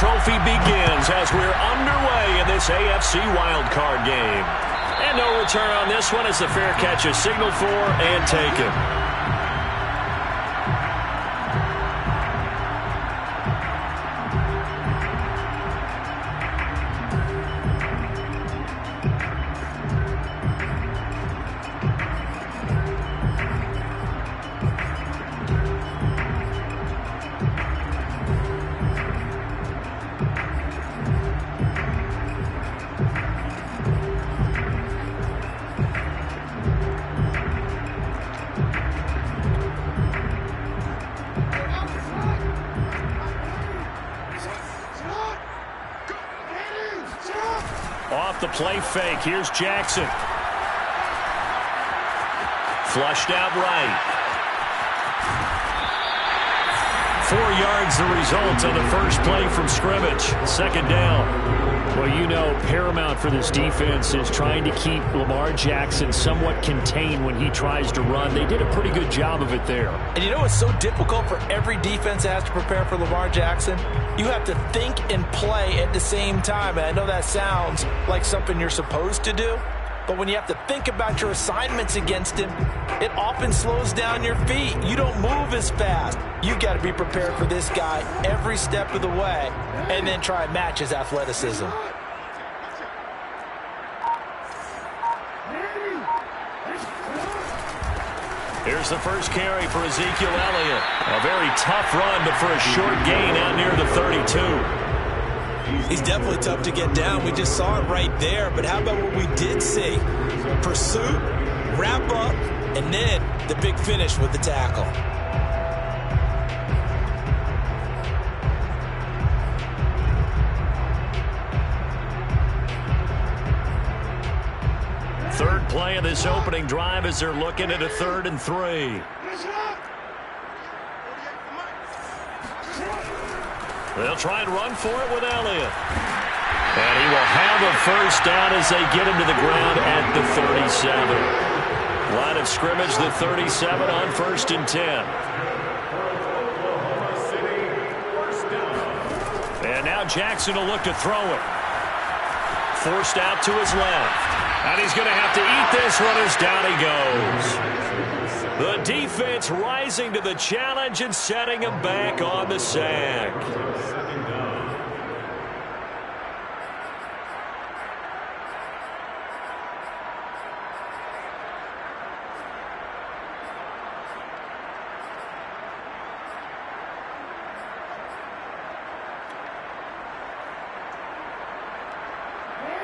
trophy begins as we're underway in this AFC wildcard game. And no return on this one as the fair catch is signaled for and taken. Off the play fake. Here's Jackson. Flushed out right. 4 yards the result on the first play from scrimmage. Second down. Well, you know, paramount for this defense is trying to keep Lamar Jackson somewhat contained when he tries to run. They did a pretty good job of it there. And you know what's so difficult for every defense that has to prepare for Lamar Jackson? You have to think and play at the same time. And I know that sounds like something you're supposed to do, but when you have to think about your assignments against him, it often slows down your feet. You don't move as fast. You've got to be prepared for this guy every step of the way and then try and match his athleticism. Here's the first carry for Ezekiel Elliott. A very tough run, but for a short gain out near the 32. He's definitely tough to get down. We just saw it right there. But how about what we did see? Pursuit, wrap up, and then the big finish with the tackle. Third play of this opening drive as they're looking at a 3rd and 3. They'll try and run for it with Elliott. And he will have a first down as they get him to the ground at the 37. Line of scrimmage, the 37 on 1st and 10. And now Jackson will look to throw it. Forced out to his left. And he's going to have to eat this one as down he goes. The defense rising to the challenge and setting him back on the sack.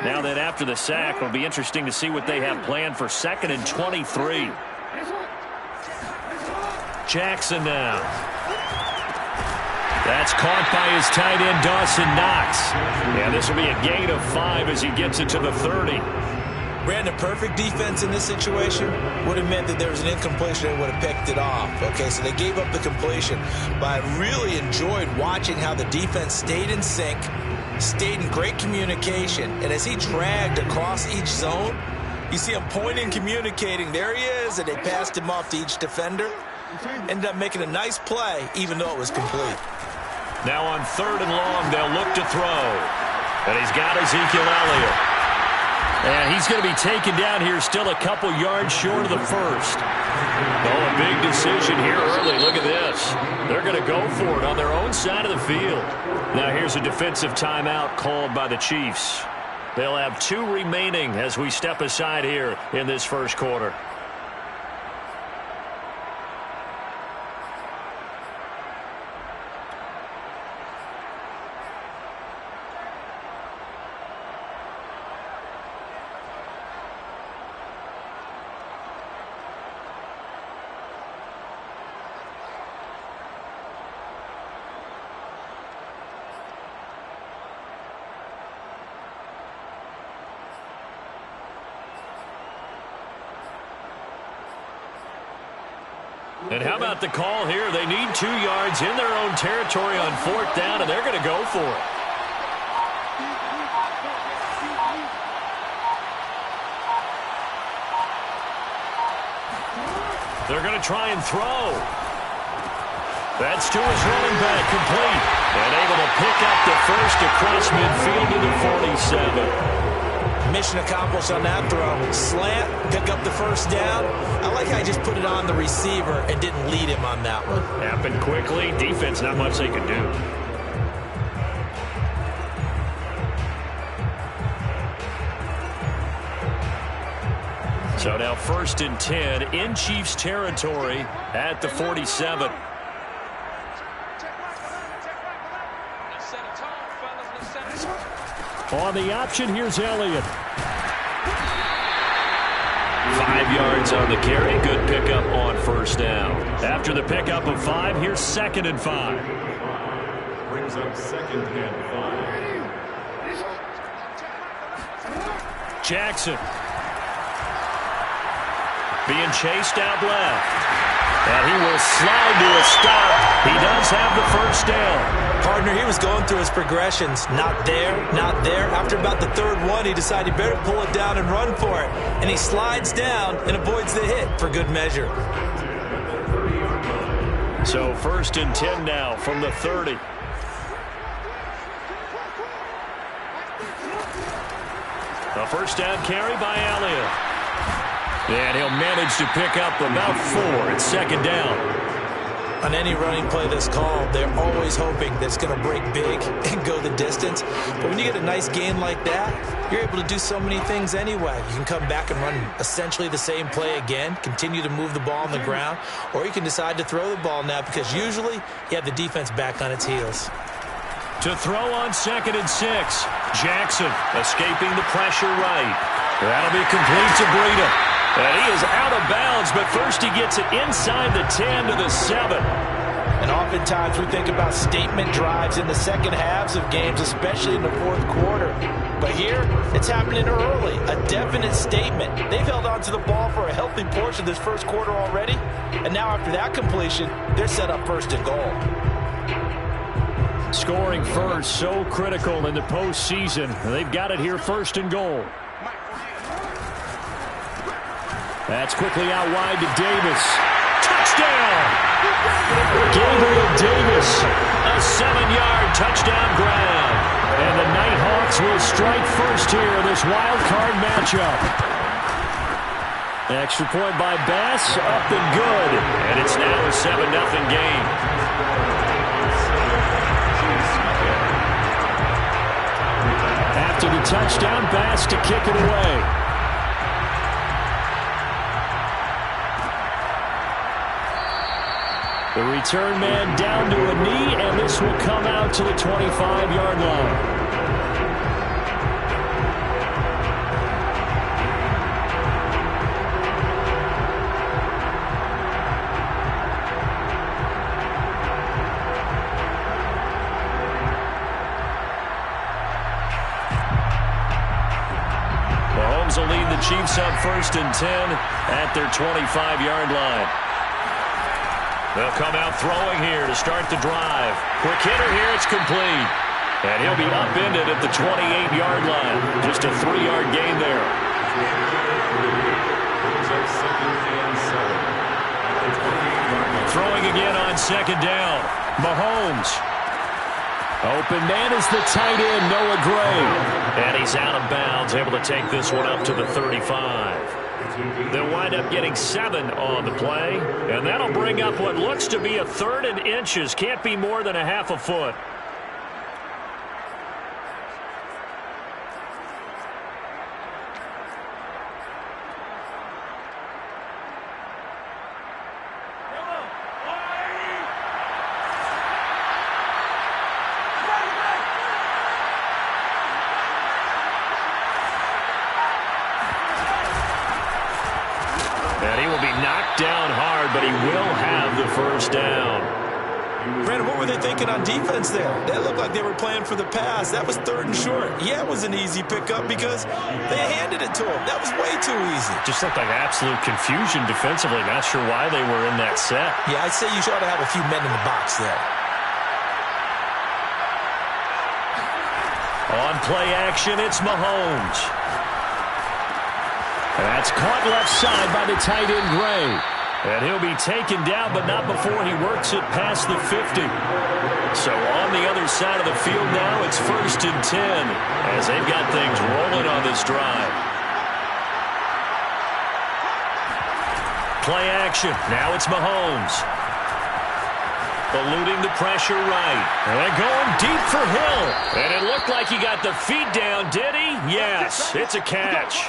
Now that after the sack, it'll be interesting to see what they have planned for 2nd and 23. Jackson now. That's caught by his tight end, Dawson Knox. And this will be a gain of 5 as he gets it to the 30. Brandon, perfect defense in this situation would have meant that there was an incompletion and would have picked it off. Okay, so they gave up the completion. But I really enjoyed watching how the defense stayed in sync, stayed in great communication, and as he dragged across each zone, you see him pointing, communicating. There he is, and they passed him off to each defender. Ended up making a nice play, even though it was complete. Now on 3rd and long, they'll look to throw. And he's got Ezekiel Elliott. And he's going to be taken down here still a couple yards short of the first. Oh, a big decision here early. Look at this. They're going to go for it on their own side of the field. Now here's a defensive timeout called by the Chiefs. They'll have 2 remaining as we step aside here in this first quarter. And how about the call here? They need 2 yards in their own territory on 4th down, and they're going to go for it. They're going to try and throw. That's to his running back, complete. And able to pick up the first across midfield to the 47. Mission accomplished on that throw. Slant, pick up the first down. I like how he just put it on the receiver and didn't lead him on that one. Happened quickly. Defense, not much they could do. So now 1st and 10 in Chiefs territory at the 47. On the option, here's Elliott. 5 yards on the carry. Good pickup on 1st down. After the pickup of 5, here's 2nd and 5. Brings up 2nd and 5. Jackson. Being chased out left. And he will slide to a stop. He does have the 1st down. Partner, he was going through his progressions. Not there, not there. After about the 3rd one, he decided he better pull it down and run for it. And he slides down and avoids the hit for good measure. So 1st and 10 now from the 30. A 1st down carry by Elliott. And he'll manage to pick up about 4 at 2nd down. On any running play that's called, they're always hoping that it's going to break big and go the distance. But when you get a nice gain like that, you're able to do so many things anyway. You can come back and run essentially the same play again, continue to move the ball on the ground, or you can decide to throw the ball now because usually you have the defense back on its heels. To throw on 2nd and 6. Jackson escaping the pressure right. That'll be complete to Breida. And he is out of bounds, but first he gets it inside the 10 to the 7. And oftentimes we think about statement drives in the second halves of games, especially in the 4th quarter. But here, it's happening early, a definite statement. They've held on to the ball for a healthy portion of this 1st quarter already. And now after that completion, they're set up 1st and goal. Scoring first, so critical in the postseason. They've got it here 1st and goal. That's quickly out wide to Davis. Touchdown! Gabriel Davis, a 7-yard touchdown grab. And the Nighthawks will strike first here in this wild card matchup. Extra point by Bass, up and good. And it's now a 7-0 game. After the touchdown, Bass to kick it away. The return man down to a knee, and this will come out to the 25-yard line. Mahomes will lead the Chiefs up 1st and 10 at their 25-yard line. They'll come out throwing here to start the drive. Quick hitter here, it's complete. And he'll be upended at the 28-yard line. Just a 3-yard gain there. Throwing again on 2nd down. Mahomes. Open man is the tight end, Noah Gray. And he's out of bounds, able to take this one up to the 35. They'll wind up getting 7 on the play, and that'll bring up what looks to be a 3rd and inches. Can't be more than a half a foot. And he will be knocked down hard, but he will have the 1st down. Brandon, what were they thinking on defense there? They looked like they were playing for the pass. That was 3rd and short. Yeah, it was an easy pickup because they handed it to him. That was way too easy. Just looked like absolute confusion defensively. Not sure why they were in that set. Yeah, I'd say you ought to have a few men in the box there. On play action, it's Mahomes. And that's caught left side by the tight end, Gray. And he'll be taken down, but not before he works it past the 50. So on the other side of the field now, it's 1st and 10 as they've got things rolling on this drive. Play action. Now it's Mahomes. Eluding the pressure right. And going deep for Hill. And it looked like he got the feet down, did he? Yes, it's a catch.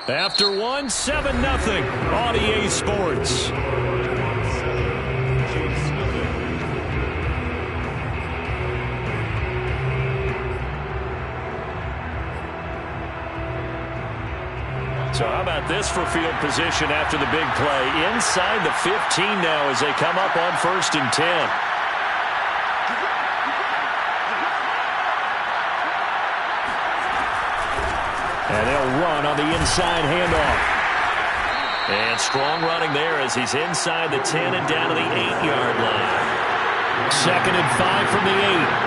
After one, 7-0 on EA Sports. So how about this for field position after the big play? Inside the 15 now as they come up on 1st and 10. And they'll run on the inside handoff. And strong running there as he's inside the 10 and down to the 8-yard line. 2nd and 5 from the 8.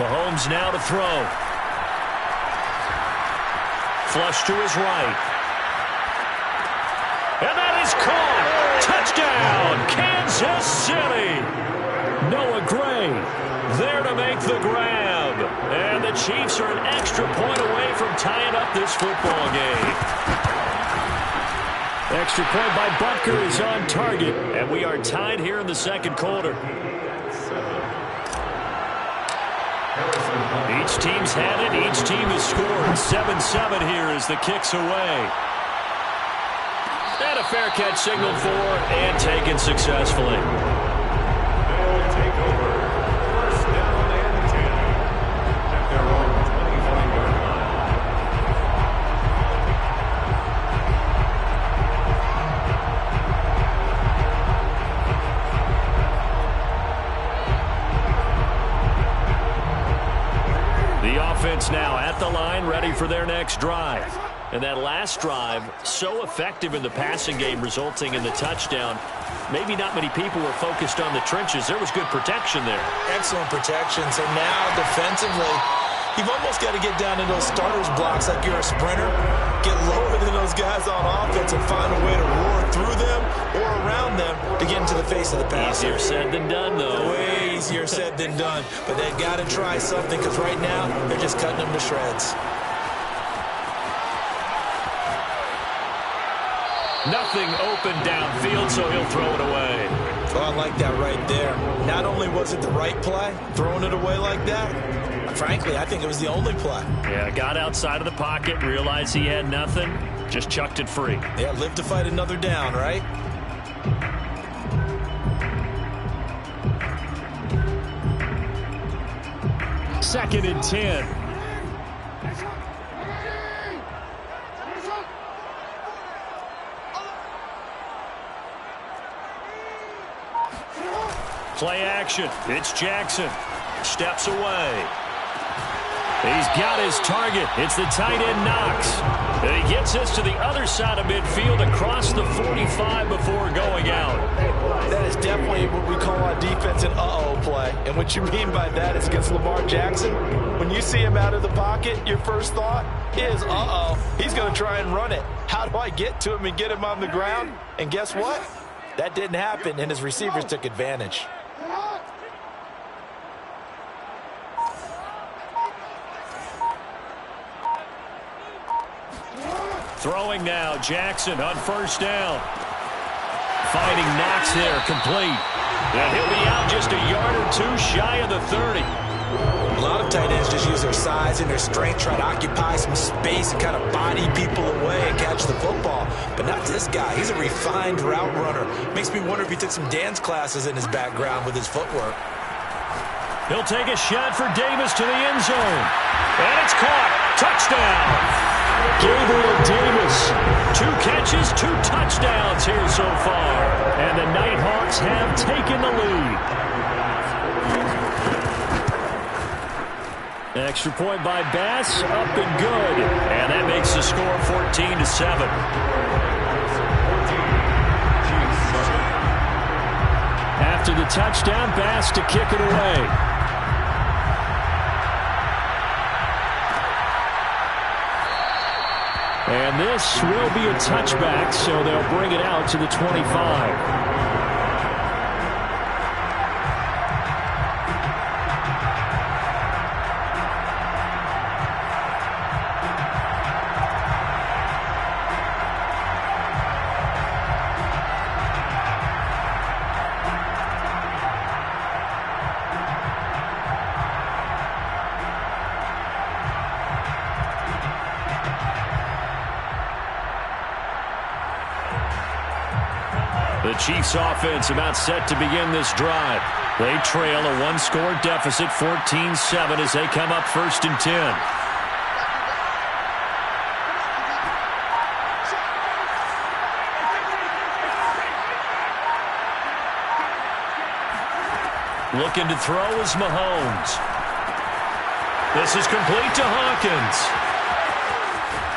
Mahomes now to throw. Flush to his right. And that is caught. Touchdown, Kansas City. Noah Gray there to make the grab. And the Chiefs are an extra point away from tying up this football game. Extra point by Butker is on target. And we are tied here in the 2nd quarter. Each team's had it. Each team has scored. 7-7 here as the kick's away. And a fair catch signaled for and taken successfully. They'll take over. 1st down and 10 at their own 25-yard line. Offense now at the line, ready for their next drive. And that last drive, so effective in the passing game, resulting in the touchdown. Maybe not many people were focused on the trenches. There was good protection there. Excellent protection. So now defensively, you've almost got to get down in those starters blocks like you're a sprinter. Get lower than those guys on offense and find a way to roar through them or around them to get into the face of the passer. Easier said than done, though. Way easier said than done. But they've got to try something because right now they're just cutting them to shreds. Nothing open downfield, so he'll throw it away. Oh, I like that right there. Not only was it the right play, throwing it away like that, frankly, I think it was the only play. Yeah, got outside of the pocket, realized he had nothing, just chucked it free. Yeah, live to fight another down, right? Second and 10. Play action. It's Jackson. Steps away. He's got his target. It's the tight end Knox. And he gets us to the other side of midfield across the 45 before going out. That is definitely what we call on defense an uh-oh play. And what you mean by that is against Lamar Jackson, when you see him out of the pocket, your first thought is, uh-oh, he's going to try and run it. How do I get to him and get him on the ground? And guess what? That didn't happen, and his receivers took advantage. Throwing now, Jackson on first down. Fighting Knox there, complete. And he'll be out just a yard or two shy of the 30. A lot of tight ends just use their size and their strength, try to occupy some space and kind of body people away and catch the football. But not this guy. He's a refined route runner. Makes me wonder if he took some dance classes in his background with his footwork. He'll take a shot for Davis to the end zone. And it's caught. Touchdown. Gabriel Davis. 2 catches, 2 touchdowns here so far. And the Nighthawks have taken the lead. Extra point by Bass, up and good. And that makes the score 14-7. After the touchdown, Bass to kick it away. And this will be a touchback, so they'll bring it out to the 25. The Chiefs offense about set to begin this drive. They trail a one-score deficit, 14-7, as they come up 1st and 10. Looking to throw is Mahomes. This is complete to Hawkins.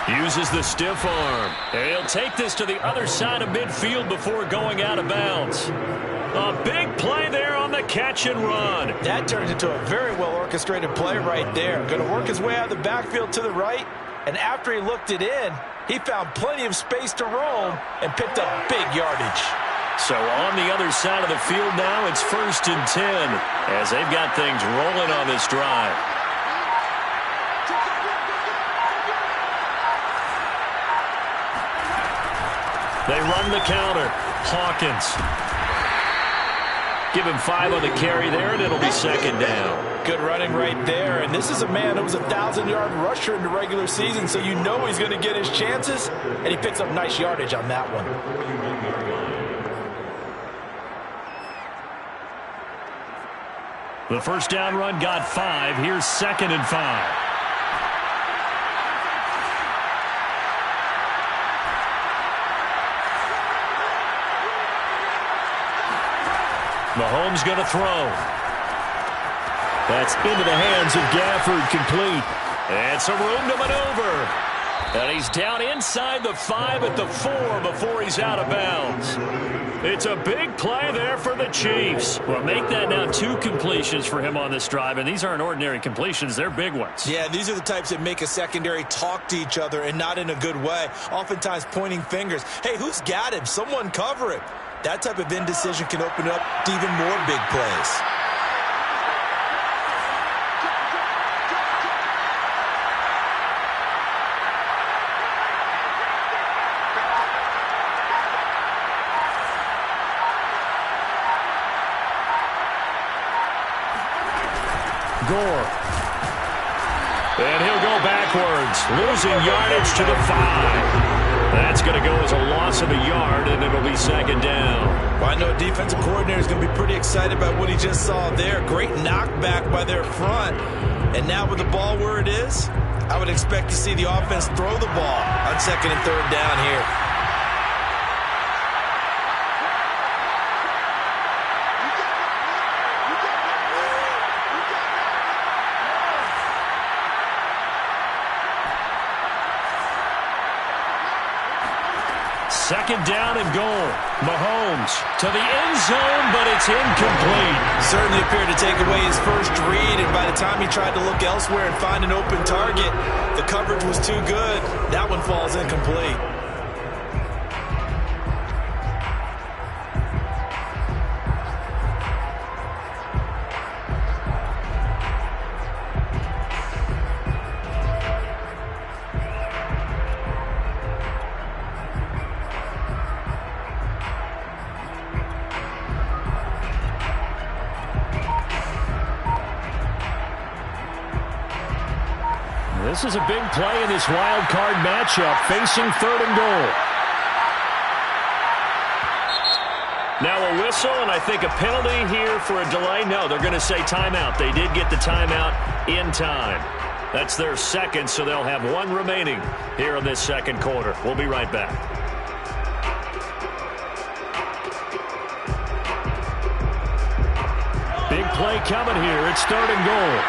Uses the stiff arm. And he'll take this to the other side of midfield before going out of bounds. A big play there on the catch and run. That turns into a very well-orchestrated play right there. Going to work his way out of the backfield to the right. And after he looked it in, he found plenty of space to roam and picked up big yardage. So on the other side of the field now, it's 1st and 10 as they've got things rolling on this drive. They run the counter. Hawkins. Give him 5 on the carry there, and it'll be 2nd down. Good running right there. And this is a man who was a 1,000-yard rusher in the regular season, so you know he's going to get his chances, and he picks up nice yardage on that one. The first down run got 5. Here's 2nd and 5. Mahomes going to throw. That's into the hands of Gafford, complete. And some room to maneuver. And he's down inside the 5 at the 4 before he's out of bounds. It's a big play there for the Chiefs. Well, make that now 2 completions for him on this drive, and these aren't ordinary completions. They're big ones. Yeah, these are the types that make a secondary talk to each other and not in a good way, oftentimes pointing fingers. Hey, who's got him? Someone cover it. That type of indecision can open up to even more big plays. Gore. And he'll go backwards, losing yardage to the 5. That's going to go as a loss of a yard, and it'll be 2nd down. Well, I know a defensive coordinator is going to be pretty excited about what he just saw there. Great knockback by their front. And now with the ball where it is, I would expect to see the offense throw the ball on 2nd and 3rd down here. Second down and goal. Mahomes to the end zone, but it's incomplete. Certainly appeared to take away his first read, and by the time he tried to look elsewhere and find an open target, the coverage was too good. That one falls incomplete. This is a big play in this wild card matchup, facing 3rd and goal. Now a whistle, and I think a penalty here for a delay. No, they're going to say timeout. They did get the timeout in time. That's their 2nd, so they'll have 1 remaining here in this 2nd quarter. We'll be right back. Big play coming here. It's 3rd and goal.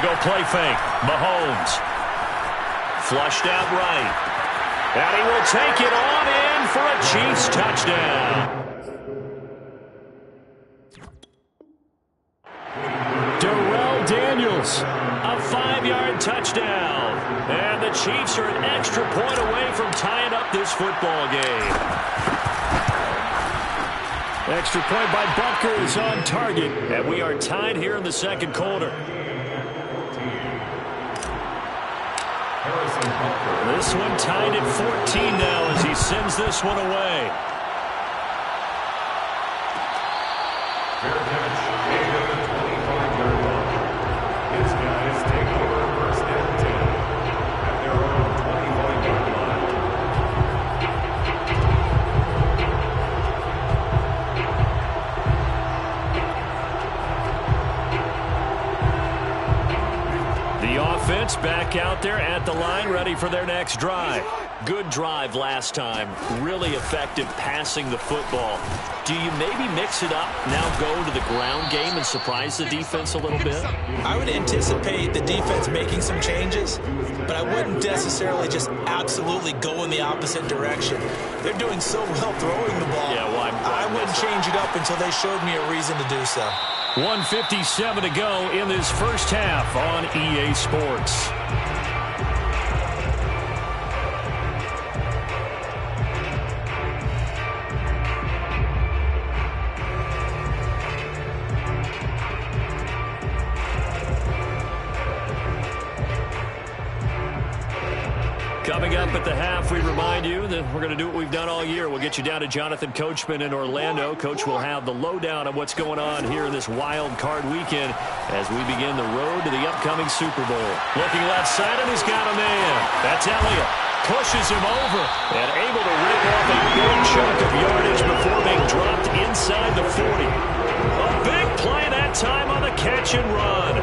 go play fake. Mahomes. Flushed out right. And he will take it on in for a Chiefs touchdown. Darrell Daniels, a 5-yard touchdown. And the Chiefs are an extra point away from tying up this football game. Extra point by Butker is on target, and we are tied here in the second quarter. This one tied at 14 now as he sends this one away. Fair catch, made at the 25-yard line. His guys take over first and 10 at their own 25-yard line. The offense back out there at the line, ready for their next drive. Good drive last time. Really effective passing the football. Do you maybe mix it up, now go to the ground game and surprise the defense a little bit? I would anticipate the defense making some changes, but I wouldn't necessarily just absolutely go in the opposite direction. They're doing so well throwing the ball. Yeah, well, I wouldn't change it up until they showed me a reason to do so. 1:57 to go in this first half on EA Sports. Coming up at the half, we remind you that we're going to do what we've done all year. We'll get you down to Jonathan Coachman in Orlando. Coach will have the lowdown of what's going on here in this wild card weekend as we begin the road to the upcoming Super Bowl. Looking left side, and he's got a man. That's Elliott. Pushes him over and able to rip off a big chunk of yardage before being dropped inside the 40. A big play that time on the catch and run.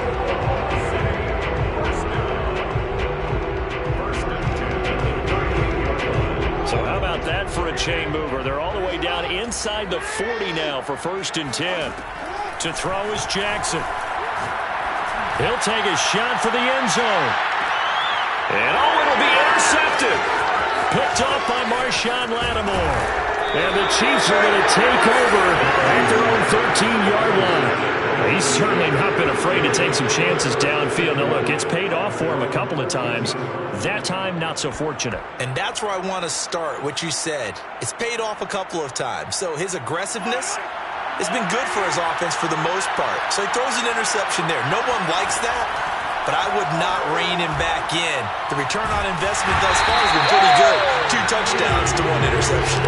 So how about that for a chain mover? They're all the way down inside the 40 now for 1st and 10. To throw is Jackson. He'll take a shot for the end zone. And it'll be intercepted. Picked off by Marshawn Lattimore. And the Chiefs are going to take over at their own 13-yard line. He's certainly not been afraid to take some chances downfield. Now, look, it's paid off for him a couple of times. That time, not so fortunate. And that's where I want to start, what you said. It's paid off a couple of times. So his aggressiveness has been good for his offense for the most part. So he throws an interception there. No one likes that, but I would not rein him back in. The return on investment thus far has been pretty good. 2 touchdowns to 1 interception.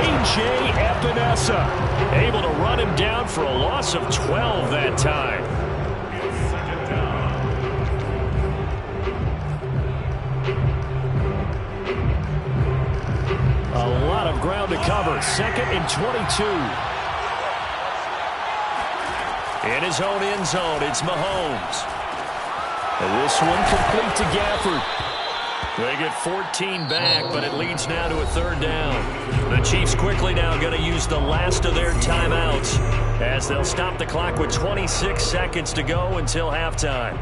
A.J. Epinesa able to run him down for a loss of 12 that time. Second down. A lot of ground to cover. 2nd and 22. In his own end zone, it's Mahomes. And this one complete to Gafford. They get 14 back, but it leads now to a 3rd down. The Chiefs quickly now going to use the last of their timeouts as they'll stop the clock with 26 seconds to go until halftime.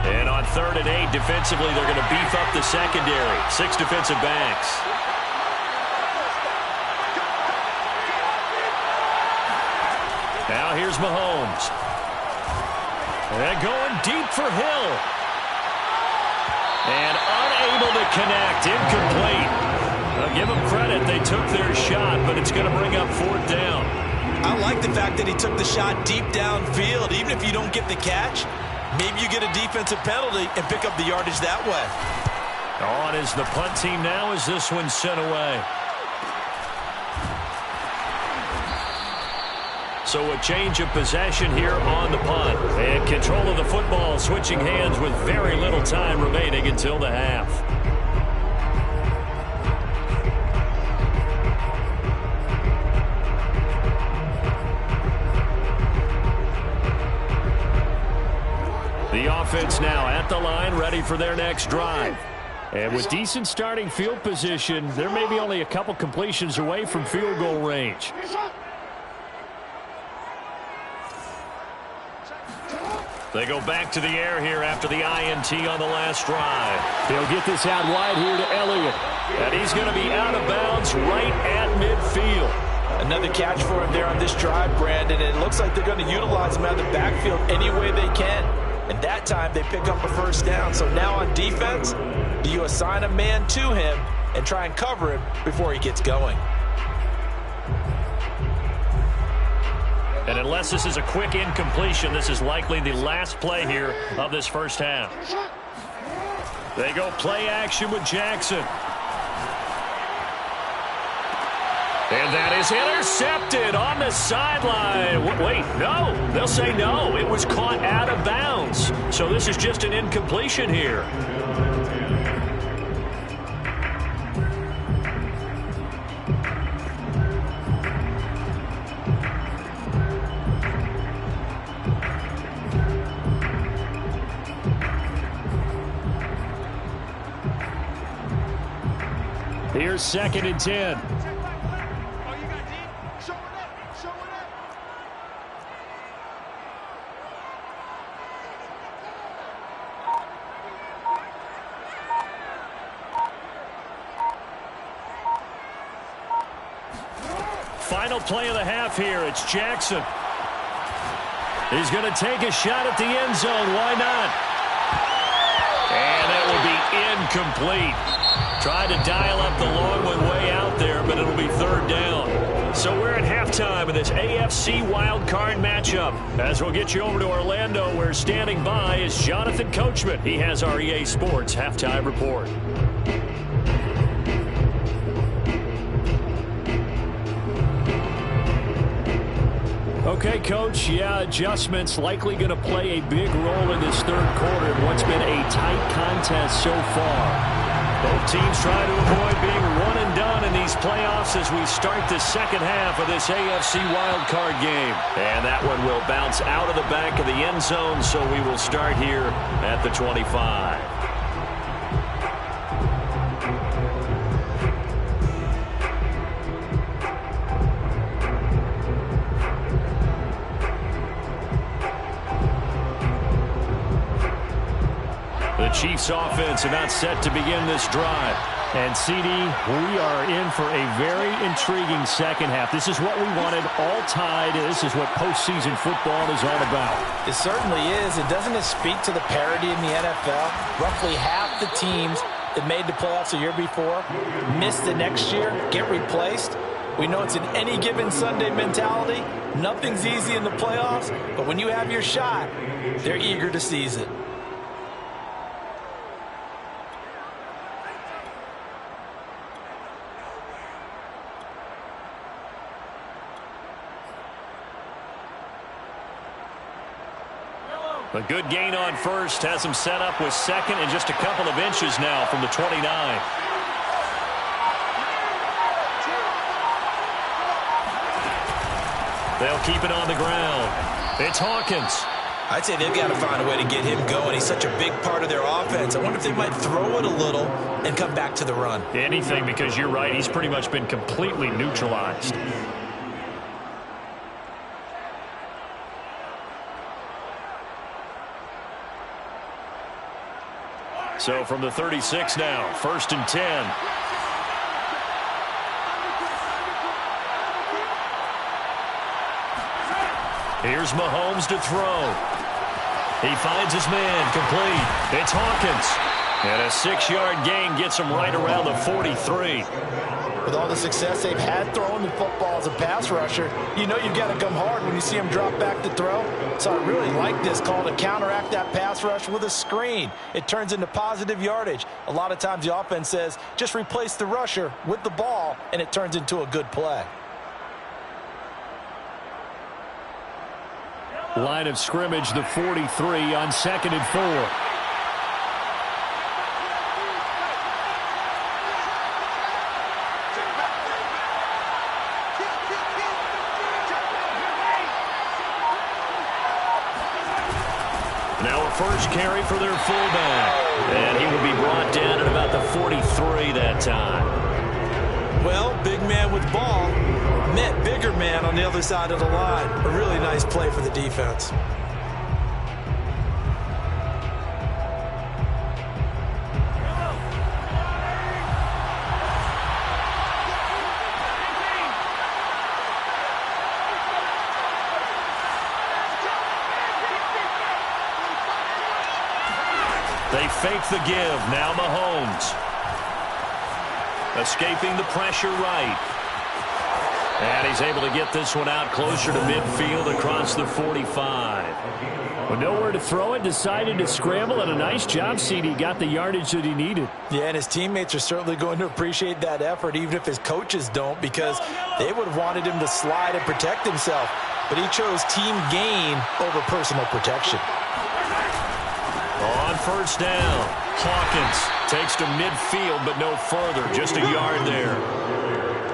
And on 3rd and 8, defensively, they're going to beef up the secondary. 6 defensive backs. Now here's Mahomes. And going deep for Hill. And unable to connect. Incomplete. I'll give them credit. They took their shot, but it's going to bring up 4th down. I like the fact that he took the shot deep downfield. Even if you don't get the catch, maybe you get a defensive penalty and pick up the yardage that way. On is the punt team now as this one's sent away. So a change of possession here on the punt. And control of the football switching hands with very little time remaining until the half. The offense now at the line, ready for their next drive. And with decent starting field position, they're maybe only a couple completions away from field goal range. They go back to the air here after the INT on the last drive. They'll get this out wide here to Elliott. And he's going to be out of bounds right at midfield. Another catch for him there on this drive, Brandon. And it looks like they're going to utilize him out of the backfield any way they can. And that time they pick up a first down. So now on defense, do you assign a man to him and try and cover him before he gets going? And unless this is a quick incompletion, this is likely the last play here of this first half. They go play action with Jackson. And that is intercepted on the sideline. Wait, no. They'll say no. It was caught out of bounds. So this is just an incompletion here. Here's 2nd and 10. Final play of the half here. It's Jackson. He's going to take a shot at the end zone. Why not? And that will be incomplete. Tried to dial up the long one way out there, but it'll be 3rd down. So we're at halftime of this AFC wildcard matchup. As we'll get you over to Orlando, where standing by is Jonathan Coachman. He has our EA Sports halftime report. Okay, Coach, yeah, adjustments likely going to play a big role in this 3rd quarter in what's been a tight contest so far. Both teams try to avoid being one and done in these playoffs as we start the second half of this AFC wildcard game. And that one will bounce out of the back of the end zone, so we will start here at the 25. The Chiefs offense about set to begin this drive. And, CD, we are in for a very intriguing second half. This is what we wanted, all tied. This is what postseason football is all about. It certainly is. And doesn't it speak to the parity in the NFL? Roughly half the teams that made the playoffs a year before miss the next year, get replaced. We know it's an any given Sunday mentality. Nothing's easy in the playoffs, but when you have your shot, they're eager to seize it. A good gain on first has him set up with 2nd and just a couple of inches now from the 29. They'll keep it on the ground. It's Hawkins. I'd say they've got to find a way to get him going. He's such a big part of their offense. I wonder if they might throw it a little and come back to the run. Anything, because you're right. He's pretty much been completely neutralized. So from the 36 now, 1st and 10. Here's Mahomes to throw. He finds his man, complete. It's Hawkins. And a 6-yard gain gets him right around the 43. With all the success they've had throwing the football as a pass rusher, you know you've got to come hard when you see him drop back to throw. So I really like this call to counteract that pass rush with a screen. It turns into positive yardage. A lot of times the offense says, just replace the rusher with the ball, and it turns into a good play. Line of scrimmage, the 43 on 2nd and 4. Now a first carry for their fullback. And he will be brought down at about the 43 that time. Well, big man with ball met bigger man on the other side of the line. A really nice play for the defense. They fake the give. Now Mahomes. Escaping the pressure right. And he's able to get this one out closer to midfield across the 45. With nowhere to throw it, decided to scramble, and a nice job, CD. Got the yardage that he needed. Yeah, and his teammates are certainly going to appreciate that effort, even if his coaches don't, because they would have wanted him to slide and protect himself. But he chose team gain over personal protection. On first down, Hawkins takes to midfield, but no further. Just a yard there.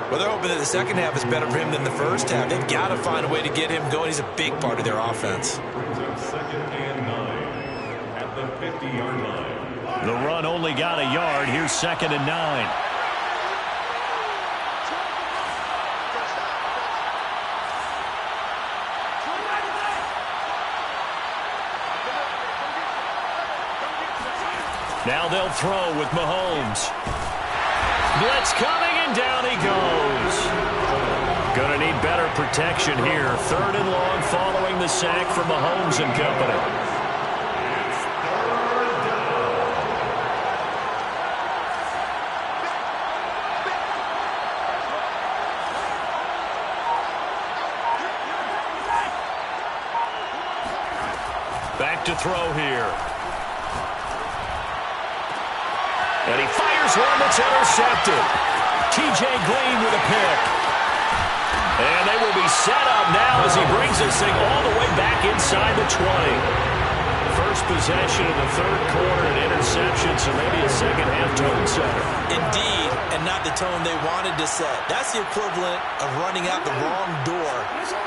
Well, they're hoping that the second half is better for him than the first half. They've got to find a way to get him going. He's a big part of their offense. Second and 9 at the 50-yard line. The run only got a yard. Here's 2nd and 9. Now they'll throw with Mahomes. Blitz coming, and down he goes. Going to need better protection here. 3rd and long following the sack from Mahomes and company. Back to throw here. And he fires one that's intercepted. T.J. Green with a pick. And they will be set up now as he brings this thing all the way back inside the 20. First possession of the 3rd quarter, an interception, so maybe a second-half tone setter. Indeed, and not the tone they wanted to set. That's the equivalent of running out the wrong door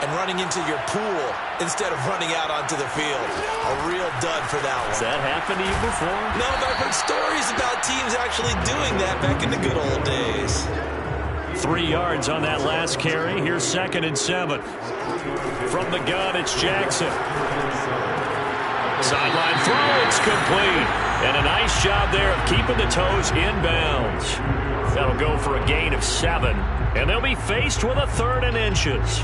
and running into your pool instead of running out onto the field. A real dud for that one. Has that happened to you before? No, but I've heard stories about teams actually doing that back in the good old days. 3 yards on that last carry. Here's 2nd and 7. From the gun, it's Jackson. Sideline throw, it's complete. And a nice job there of keeping the toes inbounds. That'll go for a gain of 7. And they'll be faced with a 3rd and inches.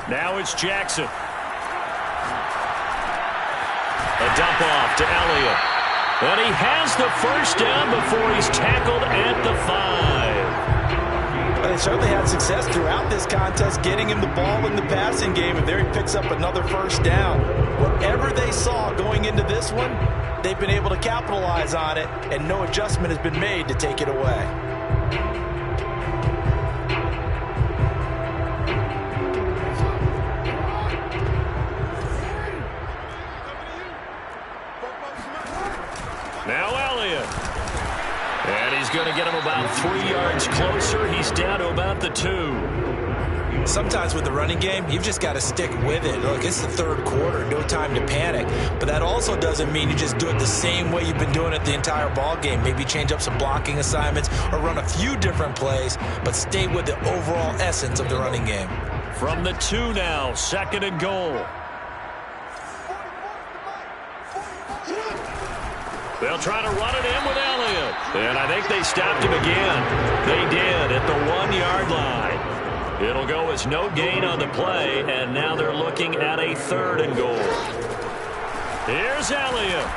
Now it's Jackson. A dump off to Elliott. And he has the first down before he's tackled at the 5. Well, they certainly had success throughout this contest, getting him the ball in the passing game, and there he picks up another first down. Whatever they saw going into this one, they've been able to capitalize on it, and no adjustment has been made to take it away. Now Elliott. And he's going to get him about 3 yards closer. He's down to about the 2. Sometimes with the running game, you've just got to stick with it. Look, it's the 3rd quarter, no time to panic. But that also doesn't mean you just do it the same way you've been doing it the entire ball game. Maybe change up some blocking assignments or run a few different plays, but stay with the overall essence of the running game. From the 2 now, 2nd and goal. They'll try to run it in with Elliott. And I think they stopped him again. They did at the 1-yard line. It'll go as no gain on the play, and now they're looking at a 3rd and goal. Here's Elliott.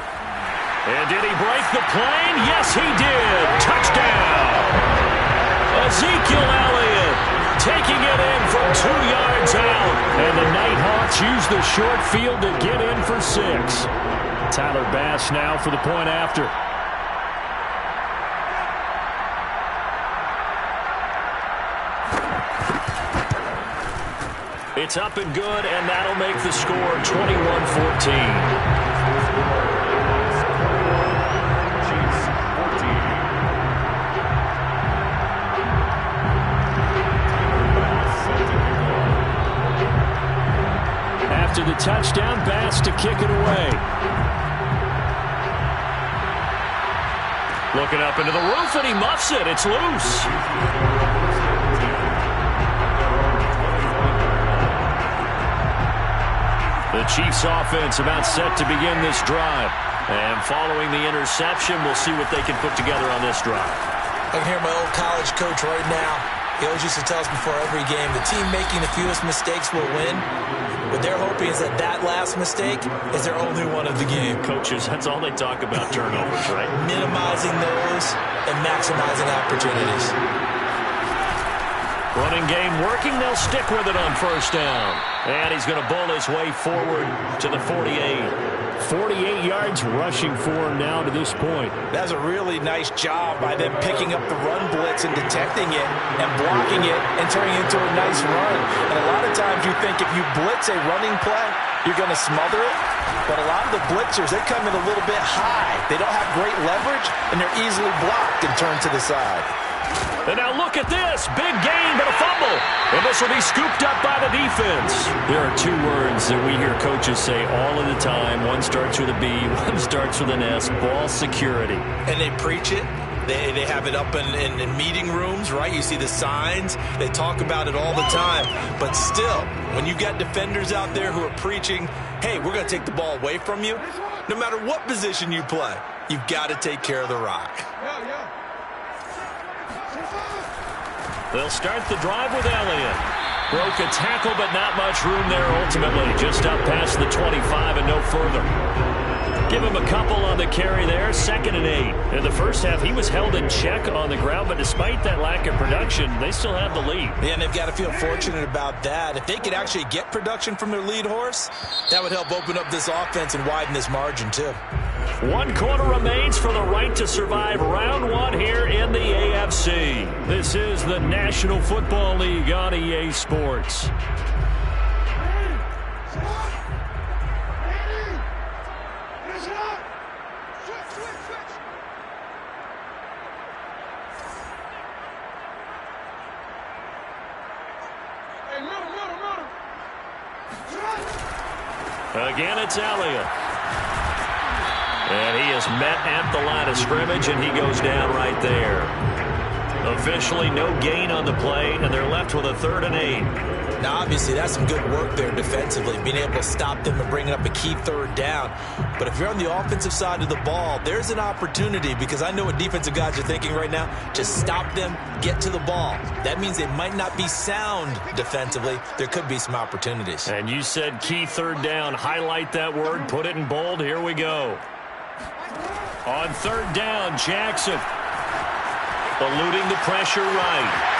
And did he break the plane? Yes, he did. Touchdown. Ezekiel Elliott taking it in from 2 yards out. And the Nighthawks use the short field to get in for 6. Tyler Bass now for the point after. It's up and good, and that'll make the score 21-14. After the touchdown, Bass to kick it away. Looking up into the roof, and he muffs it. It's loose. The Chiefs offense about set to begin this drive. And following the interception, we'll see what they can put together on this drive. I can hear my old college coach right now. He always used to tell us before every game, the team making the fewest mistakes will win. What they're hoping is that that last mistake is their only one of the game. Coaches, that's all they talk about, turnovers, right? Minimizing those and maximizing opportunities. Running game working. They'll stick with it on first down. And he's going to bull his way forward to the 48. 48 yards rushing for him now to this point. That's a really nice job by them picking up the run blitz and detecting it and blocking it and turning it into a nice run. And a lot of times you think if you blitz a running play, you're going to smother it. But a lot of the blitzers, they come in a little bit high. They don't have great leverage, and they're easily blocked and turned to the side. And now look at this. Big gain, but a fumble. And this will be scooped up by the defense. There are two words that we hear coaches say all of the time. One starts with a B, one starts with an S. Ball security. And they preach it. They have it up in meeting rooms, right? You see the signs. They talk about it all the time. But still, when you've got defenders out there who are preaching, hey, we're going to take the ball away from you, no matter what position you play, you've got to take care of the rock. They'll start the drive with Elliott. Broke a tackle, but not much room there ultimately. Just up past the 25 and no further. Give him a couple on the carry there. 2nd and 8. In the first half, he was held in check on the ground, but despite that lack of production, they still have the lead. Yeah, and they've got to feel fortunate about that. If they could actually get production from their lead horse, that would help open up this offense and widen this margin too. 1 quarter remains for the right to survive round 1 here in the AFC. This is the National Football League on EA Sports. Again, it's Elliott. And he is met at the line of scrimmage, and he goes down right there. Officially, no gain on the play, and they're left with a 3rd and 8. Now, obviously, that's some good work there defensively, being able to stop them and bringing up a key 3rd down. But if you're on the offensive side of the ball, there's an opportunity, because I know what defensive guys are thinking right now. Just stop them, get to the ball. That means they might not be sound defensively. There could be some opportunities. And you said key 3rd down. Highlight that word. Put it in bold. Here we go. On 3rd down, Jackson eluding the pressure right.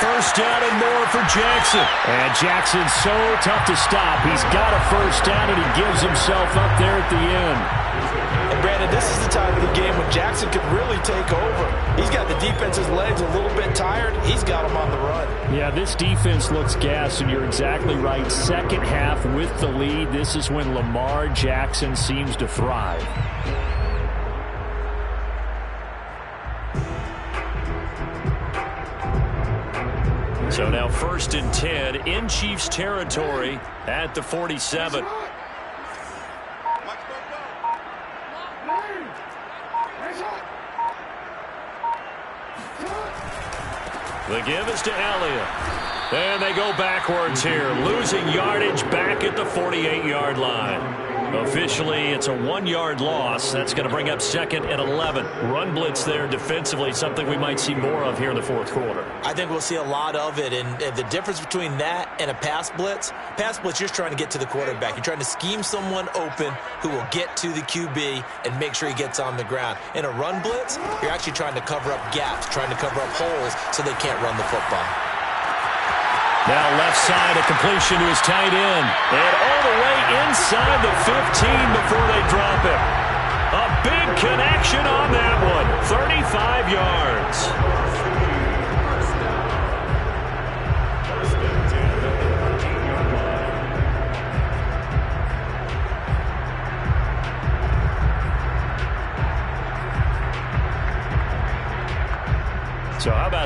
1st down and more for Jackson. And Jackson's so tough to stop. He's got a 1st down, and he gives himself up there at the end. And Brandon, this is the time of the game when Jackson could really take over. He's got the defense's legs a little bit tired. He's got them on the run. Yeah, this defense looks gassed, and you're exactly right. 2nd half with the lead. This is when Lamar Jackson seems to thrive. So now 1st and 10 in Chiefs territory at the 47. The give is to Elliott. And they go backwards here, losing yardage back at the 48-yard line. Officially, it's a 1-yard loss. That's going to bring up 2nd and 11. Run blitz there defensively, something we might see more of here in the 4th quarter. I think we'll see a lot of it, and the difference between that and a pass blitz, you're just trying to get to the quarterback. You're trying to scheme someone open who will get to the QB and make sure he gets on the ground. In a run blitz, you're actually trying to cover up gaps, trying to cover up holes so they can't run the football. Now left side, a completion to his tight end. And all the way inside the 15 before they drop him. A big connection on that one. 35 yards.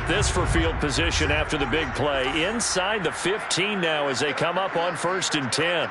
this for field position after the big play. Inside the 15 now as they come up on 1st and 10.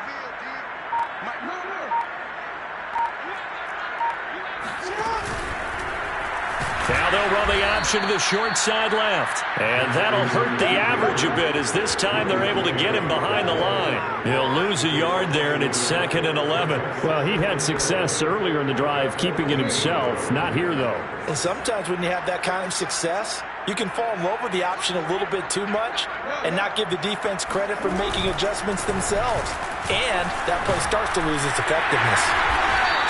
Now they'll run the option to the short side left. And that'll hurt the average a bit as this time they're able to get him behind the line. He'll lose a yard there, and it's 2nd and 11. Well, he had success earlier in the drive keeping it himself. Not here, though. And sometimes when you have that kind of success, you can fall in love with the option a little bit too much and not give the defense credit for making adjustments themselves. And that play starts to lose its effectiveness.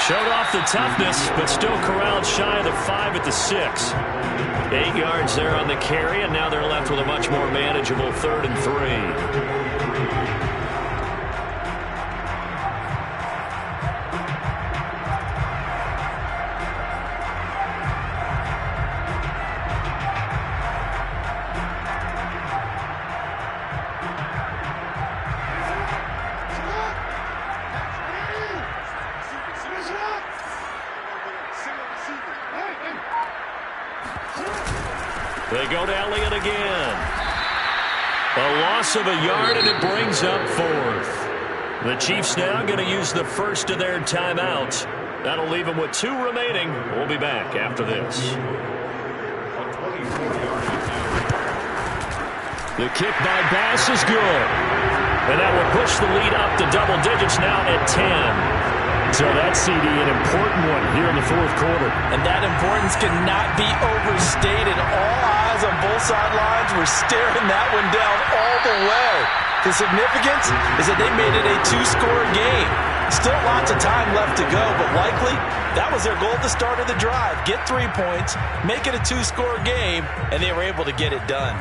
Showed off the toughness, but still corralled shy of the 5 at the 6. 8 yards there on the carry, and now they're left with a much more manageable 3rd and 3. They go to Elliott again. A loss of a yard, and it brings up 4th. The Chiefs now going to use the first of their timeouts. That'll leave them with 2 remaining. We'll be back after this. The kick by Bass is good. And that will push the lead up to double digits now at 10. So that CD, an important one here in the 4th quarter. And that importance cannot be overstated. All eyes on both sidelines were staring that one down all the way. The significance is that they made it a 2-score game. Still lots of time left to go, but likely that was their goal at the start of the drive. Get 3 points, make it a 2-score game, and they were able to get it done.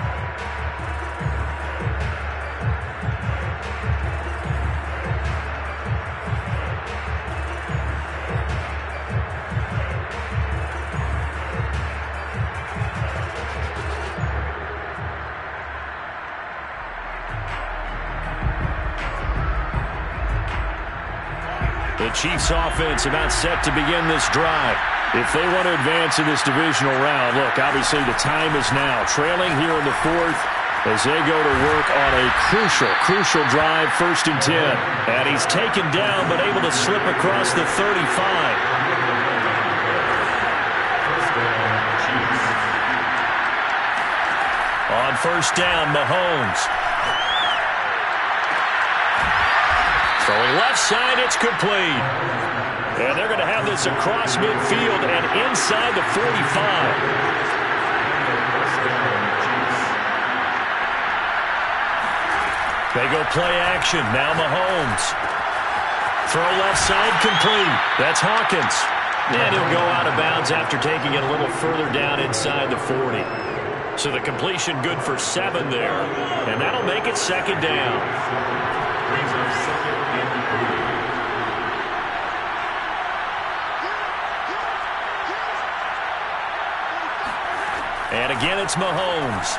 The Chiefs offense about set to begin this drive. If they want to advance in this divisional round, look, obviously the time is now. Trailing here in the 4th as they go to work on a crucial drive, 1st and 10. And he's taken down but able to slip across the 35. On 1st down, Mahomes. Throwing left side, it's complete. And they're going to have this across midfield and inside the 45. They go play action. Now Mahomes. Throw left side, complete. That's Hawkins. And he'll go out of bounds after taking it a little further down inside the 40. So the completion good for 7 there. And that'll make it 2nd down. And again, it's Mahomes.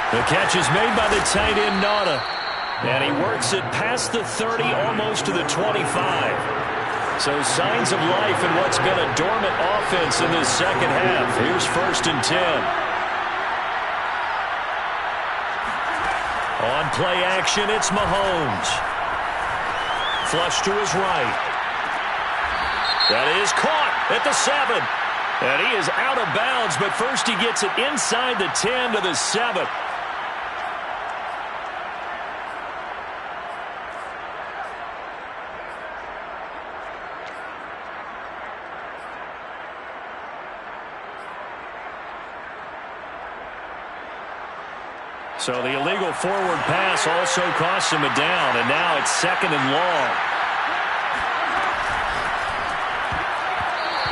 The catch is made by the tight end, Nauta. And he works it past the 30, almost to the 25. So signs of life in what's been a dormant offense in this 2nd half. Here's 1st and 10. On play action, it's Mahomes. Flush to his right. That is caught at the 7. And he is out of bounds, but first he gets it inside the 10 to the 7. So the illegal forward pass also costs him a down, and now it's 2nd and long.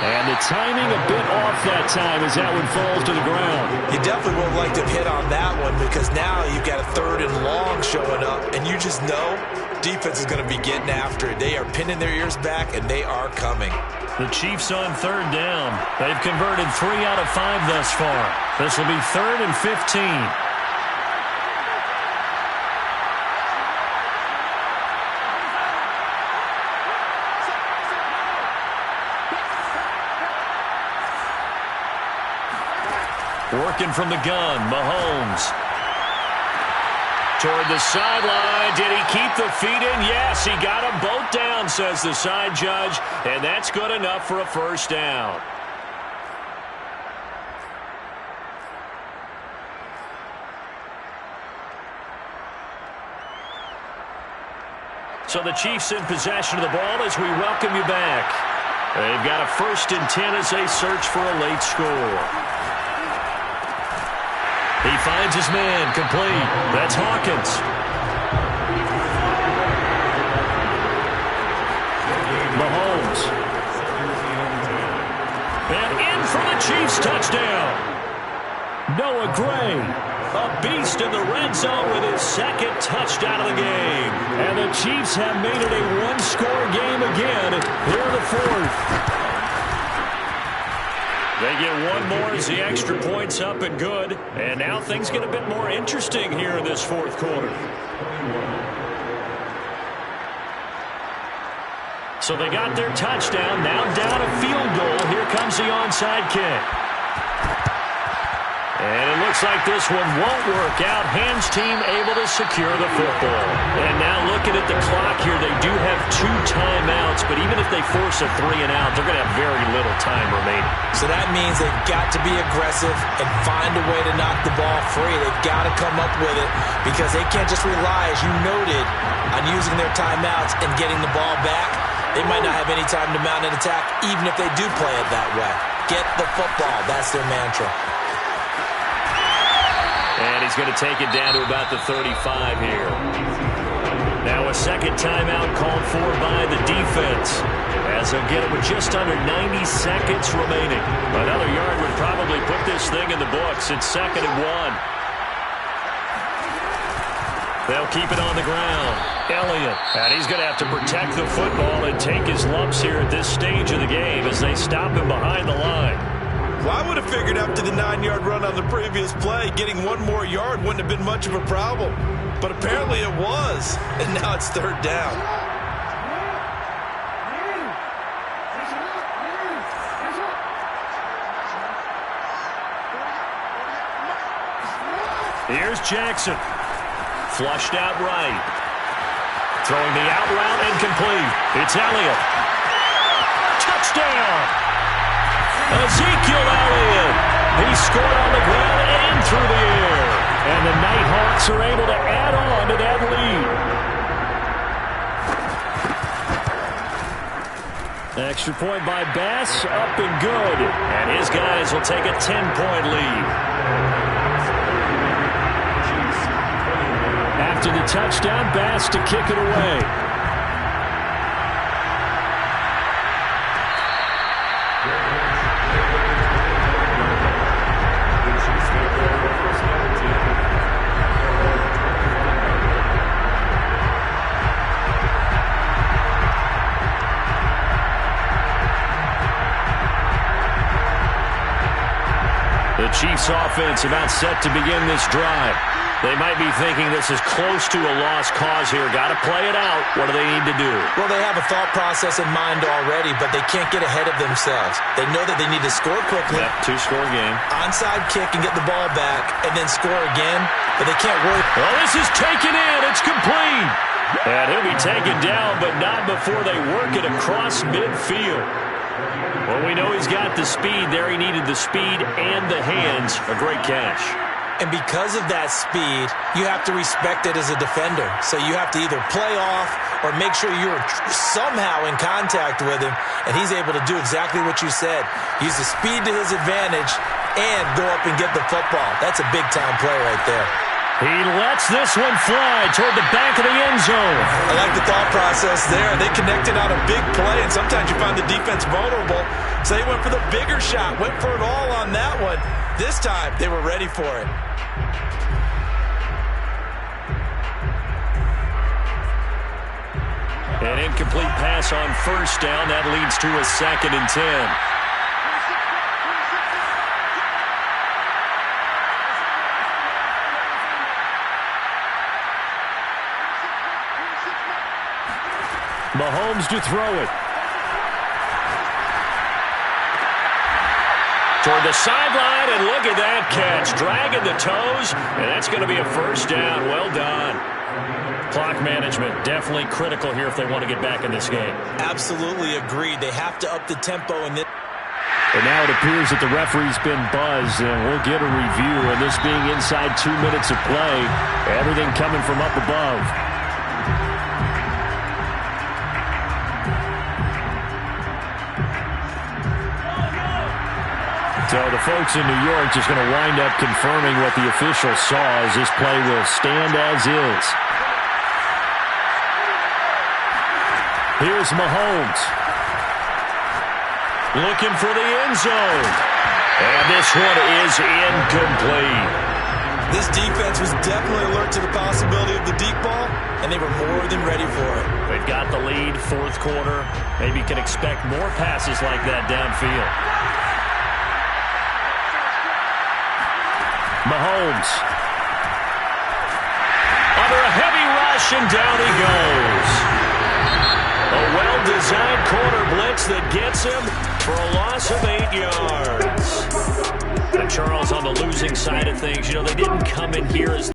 And the timing a bit off that time as that one falls to the ground. You definitely would have liked to hit on that one because now you've got a 3rd and long showing up, and you just know defense is going to be getting after it. They are pinning their ears back, and they are coming. The Chiefs on 3rd down. They've converted 3 out of 5 thus far. This will be 3rd and 15. working from the gun. Mahomes. Toward the sideline. Did he keep the feet in? Yes, he got them both down, says the side judge. And that's good enough for a first down. So the Chiefs in possession of the ball as we welcome you back. They've got a 1st and 10 as they search for a late score. He finds his man, complete. That's Hawkins. Mahomes. And in for the Chiefs touchdown. Noah Gray, a beast in the red zone with his 2nd touchdown of the game. And the Chiefs have made it a one-score game again here in the 4th. They get one more as the extra point's up and good. And now things get a bit more interesting here in this 4th quarter. So they got their touchdown. Now down a field goal. Here comes the onside kick. And it looks like this one won't work out. Hans team able to secure the football. And now looking at the clock here, they do have 2 timeouts, but even if they force a 3-and-out, they're going to have very little time remaining. So that means they've got to be aggressive and find a way to knock the ball free. They've got to come up with it because they can't just rely, as you noted, on using their timeouts and getting the ball back. They might not have any time to mount an attack, even if they do play it that way. Get the football. That's their mantra. And he's going to take it down to about the 35 here. Now a 2nd timeout called for by the defense, as they'll get it with just under 90 seconds remaining. Another yard would probably put this thing in the books. It's 2nd and 1. They'll keep it on the ground. Elliott. And he's going to have to protect the football and take his lumps here at this stage of the game as they stop him behind the line. Well, I would have figured after the 9-yard run on the previous play, getting one more yard wouldn't have been much of a problem. But apparently it was, and now it's 3rd down. Here's Jackson. Flushed out right. Throwing the out route incomplete. It's Elliott. Touchdown! Ezekiel Elliott. He scored on the ground and through the air. And the Nighthawks are able to add on to that lead. Extra point by Bass, up and good. And his guys will take a 10-point lead. After the touchdown, Bass to kick it away. The Chiefs offense about set to begin this drive. They might be thinking this is close to a lost cause here. Got to play it out. What do they need to do? Well, they have a thought process in mind already, but they can't get ahead of themselves. They know that they need to score quickly. Yep, 2-score game. Onside kick and get the ball back, and then score again, but they can't worry. Well, this is taken in. It's complete. And he'll be taken down, but not before they work it across midfield. Well, we know he's got the speed there. He needed the speed and the hands. A great catch. And because of that speed, you have to respect it as a defender. So you have to either play off or make sure you're somehow in contact with him, and he's able to do exactly what you said. Use the speed to his advantage and go up and get the football. That's a big-time play right there. He lets this one fly toward the back of the end zone. I like the thought process there. They connected on a big play, and sometimes you find the defense vulnerable. So they went for the bigger shot, went for it all on that one. This time, they were ready for it. An incomplete pass on first down. That leads to a 2nd and 10. Mahomes to throw it. Toward the sideline, and look at that catch. Dragging the toes, and that's going to be a first down. Well done. Clock management, definitely critical here if they want to get back in this game. Absolutely agreed. They have to up the tempo in this. And now it appears that the referee's been buzzed, and we'll get a review. And this being inside 2 minutes of play, everything coming from up above. So the folks in New York just going to wind up confirming what the official saw as this play will stand as is. Here's Mahomes. Looking for the end zone. And this one is incomplete. This defense was definitely alert to the possibility of the deep ball, and they were more than ready for it. They've got the lead, fourth quarter. Maybe you can expect more passes like that downfield. Mahomes. Under a heavy rush, and down he goes. A well-designed corner blitz that gets him for a loss of 8 yards. And Charles, on the losing side of things, you know, they didn't come in here as